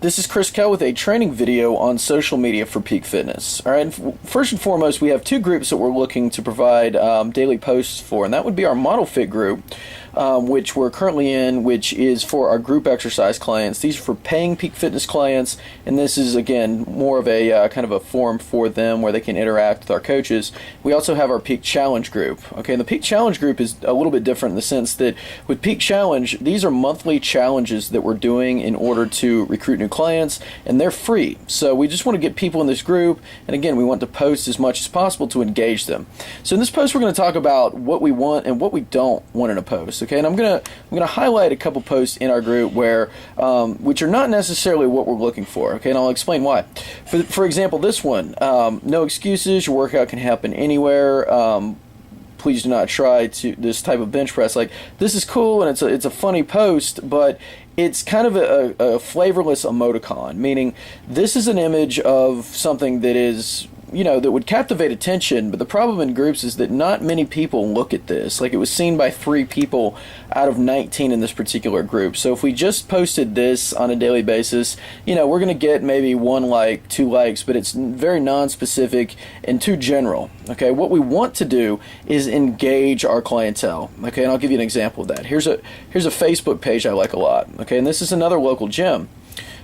This is Chris Kell with a training video on social media for Peak Fitness. All right, and first and foremost, we have two groups that we're looking to provide daily posts for, and that would be our Model Fit group, which we're currently in, which is for our group exercise clients. These are for paying Peak Fitness clients, and this is, again, more of a kind of a forum for them where they can interact with our coaches. We also have our Peak Challenge group. Okay, and the Peak Challenge group is a little bit different in the sense that with Peak Challenge, these are monthly challenges that we're doing in order to recruit new clients, and they're free. So we just want to get people in this group, and again, we want to post as much as possible to engage them. So in this post, we're going to talk about what we want and what we don't want in a post. Okay, and I'm gonna highlight a couple posts in our group where which are not necessarily what we're looking for. Okay, and I'll explain why. For example, this one, no excuses. Your workout can happen anywhere. Please do not try to this type of bench press. Like, this is cool and it's a funny post, but it's kind of a flavorless emoticon, meaning this is an image of something that is, that would captivate attention, but the problem in groups is that not many people look at this. Like, it was seen by 3 people out of 19 in this particular group. So if we just posted this on a daily basis, we're going to get maybe 1 like, 2 likes, but it's very non-specific and too general. Okay, what we want to do is engage our clientele. Okay, and I'll give you an example of that. Here's a Facebook page I like a lot. Okay, and this is another local gym.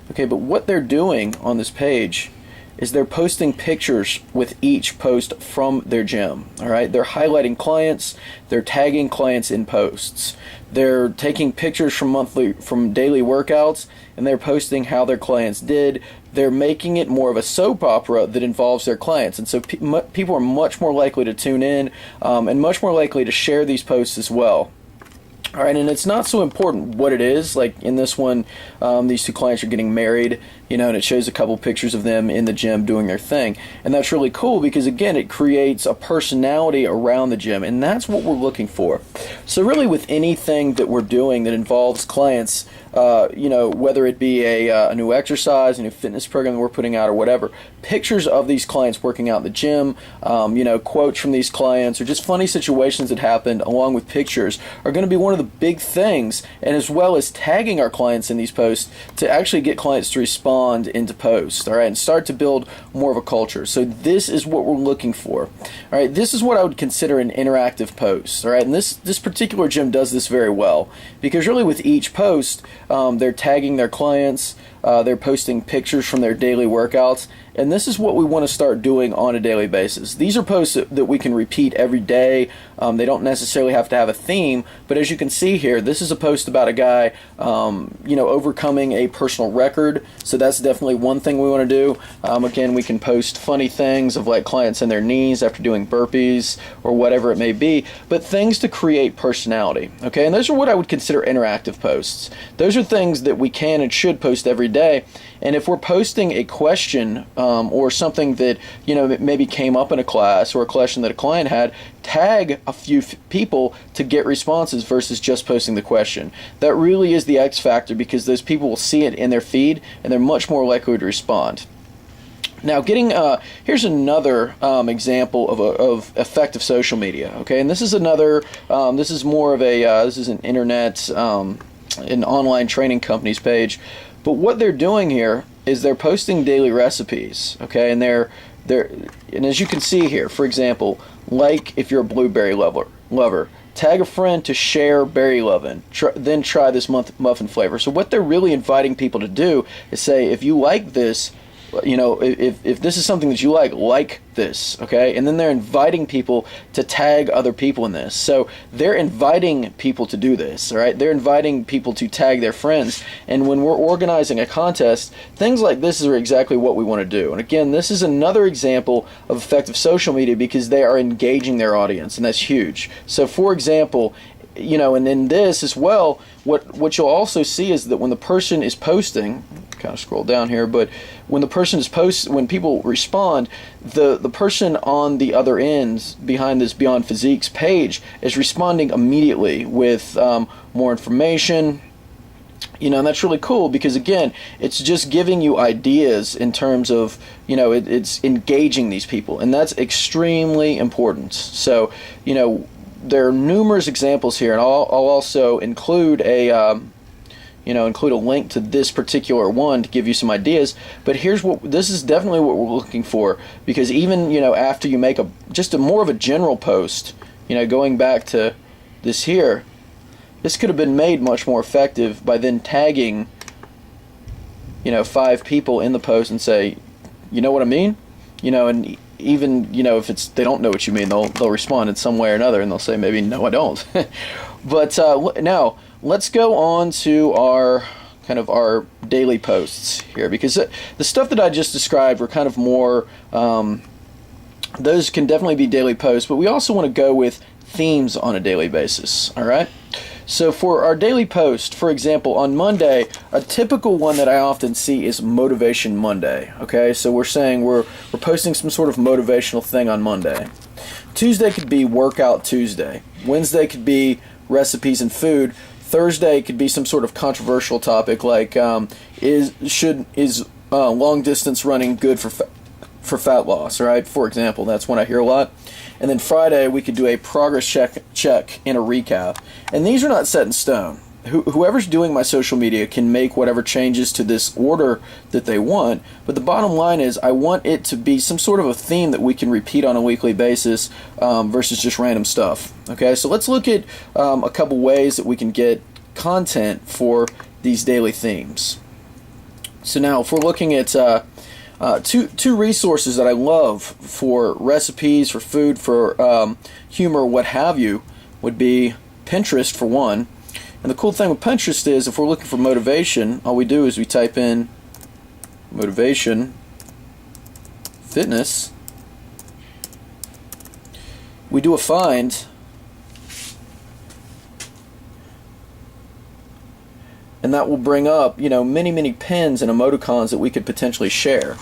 Okay, but what they're doing on this page is they're posting pictures with each post from their gym. All right, they're highlighting clients, they're tagging clients in posts, they're taking pictures from daily workouts, and they're posting how their clients did. They're making it more of a soap opera that involves their clients, and so people are much more likely to tune in and much more likely to share these posts as well. All right, and it's not so important what it is. Like in this one, these 2 clients are getting married, and it shows a couple pictures of them in the gym doing their thing. And that's really cool because, again, it creates a personality around the gym, and that's what we're looking for. So really with anything that we're doing that involves clients, whether it be a new exercise, a new fitness program that we're putting out or whatever, pictures of these clients working out in the gym, quotes from these clients, or just funny situations that happened along with pictures are going to be one of the big things, and as well as tagging our clients in these posts to actually get clients to respond into posts, all right, and start to build more of a culture. So this is what we're looking for. All right, this is what I would consider an interactive post. All right, and this particular gym does this very well because really with each post, they're tagging their clients, they're posting pictures from their daily workouts, and this is what we want to start doing on a daily basis. These are posts that we can repeat every day. They don't necessarily have to have a theme, but as you can see here, this is a post about a guy, overcoming a personal record. So that's definitely one thing we want to do. Again, we can post funny things of like clients in their knees after doing burpees or whatever it may be, but things to create personality. Okay, and those are what I would consider interactive posts. Those are things that we can and should post every day. And if we're posting a question or something that maybe came up in a class or a question that a client had, tag a few people to get responses versus just posting the question. That really is the X factor because those people will see it in their feed and they're much more likely to respond. Now, here's another example of effective social media. Okay, and this is another. This is more of a. This is an internet, an online training company's page. But what they're doing here is they're posting daily recipes, okay? And and as you can see here, for example, like if you're a blueberry lover, tag a friend to share berry lovin', then try this muffin flavor. So what they're really inviting people to do is say, if you like this, if this is something that you like this, okay? And then they're inviting people to tag other people in this. So they're inviting people to do this, all right? They're inviting people to tag their friends. And when we're organizing a contest, things like this are exactly what we want to do. And again, this is another example of effective social media because they are engaging their audience, and that's huge. So for example, and in this as well, what you'll also see is that when the person is posting, kind of scroll down here, but when the person is when people respond, the person on the other end behind this Beyond Physiques page is responding immediately with more information. And that's really cool because, again, it's just giving you ideas in terms of, it's engaging these people, and that's extremely important. So, there are numerous examples here, and I'll also include a include a link to this particular one to give you some ideas. But this is definitely what we're looking for, because even, after you make just a more of a general post, going back to this here, this could have been made much more effective by then tagging, 5 people in the post and say, you know what I mean? And even, if they don't know what you mean, they'll respond in some way or another, and they'll say, maybe, no, I don't. But now, let's go on to our daily posts here, because the stuff that I just described were kind of more, those can definitely be daily posts, but we also want to go with themes on a daily basis, all right? So for our daily post, for example, on Monday, a typical one that I often see is Motivation Monday, okay? So we're saying we're posting some sort of motivational thing on Monday. Tuesday could be Workout Tuesday. Wednesday could be Recipes and Food. Thursday could be some sort of controversial topic like is long distance running good for fat loss, right? For example, that's one I hear a lot. And then Friday we could do a progress check and a recap. And these are not set in stone. Whoever's doing my social media can make whatever changes to this order that they want, but the bottom line is I want it to be some sort of a theme that we can repeat on a weekly basis versus just random stuff. Okay, so let's look at a couple ways that we can get content for these daily themes. So now if we're looking at two resources that I love for recipes, for food, for humor, what have you, would be Pinterest for one. And the cool thing with Pinterest is if we're looking for motivation, all we do is we type in motivation, fitness, we do a find, and that will bring up, many pins and emoticons that we could potentially share.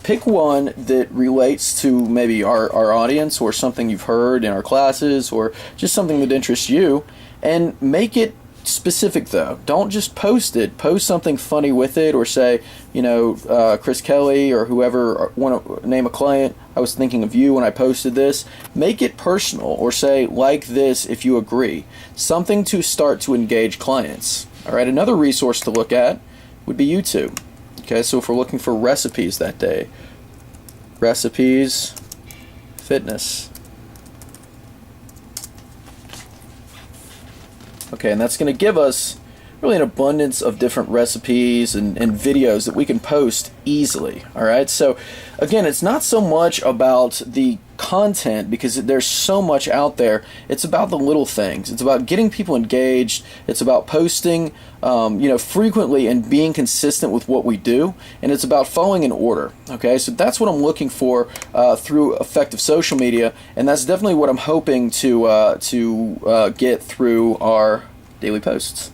Pick one that relates to maybe our audience, or something you've heard in our classes, or just something that interests you, and make it specific though. Don't just post it. Post something funny with it, or say, Chris Kelly or whoever, want to name a client, I was thinking of you when I posted this. Make it personal, or say, like this if you agree. Something to start to engage clients. All right, another resource to look at would be YouTube. Okay, so if we're looking for recipes that day, recipes, fitness. Okay, and that's going to give us really an abundance of different recipes and videos that we can post easily. All right, so again, it's not so much about the content, because there's so much out there. It's about the little things. It's about getting people engaged. It's about posting frequently and being consistent with what we do, and it's about following an order. Okay, so that's what I'm looking for through effective social media, and that's definitely what I'm hoping to get through our daily posts.